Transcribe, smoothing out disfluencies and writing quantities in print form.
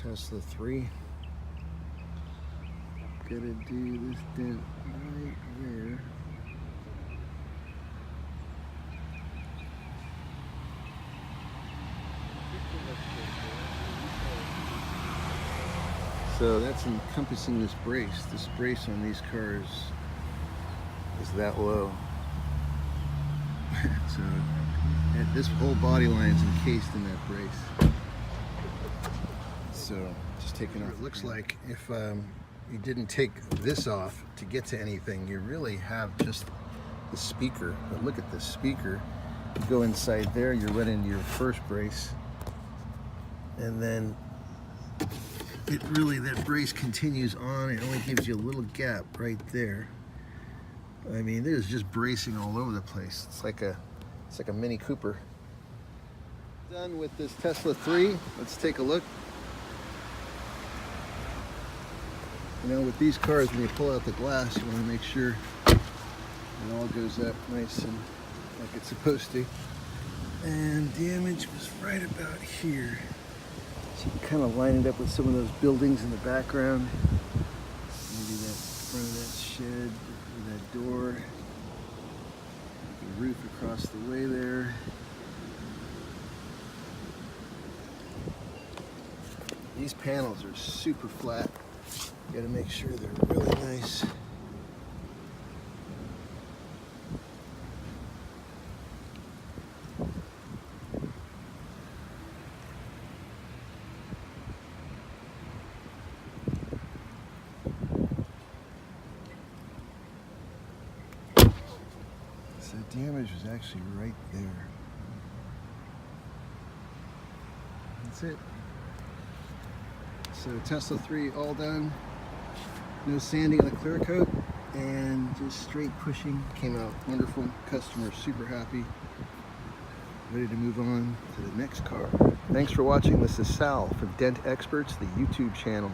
Tesla 3. Gotta do this dent right there. So that's encompassing this brace. This brace on these cars is that low. So this whole body line is encased in that brace. So just taking off. It looks like if you didn't take this off to get to anything, you really have just the speaker. But look at this speaker. You go inside there, you're right into your first brace, and then that brace continues on. It only gives you a little gap right there. I mean, there's just bracing all over the place. It's like a Mini Cooper. Done with this Tesla 3. Let's take a look. You know, with these cars, when you pull out the glass, you want to make sure it all goes up nice and like it's supposed to. And damage was right about here. So you can kind of line it up with some of those buildings in the background. Maybe that front of that shed, or that door. The roof across the way there. These panels are super flat. You gotta make sure they're really nice. So damage was actually right there. That's it. So Tesla 3 all done. No sanding on the clear coat, and just straight pushing. Came out wonderful. Customer super happy. Ready to move on to the next car. Thanks for watching. This is Sal from Dent Experts, the YouTube channel.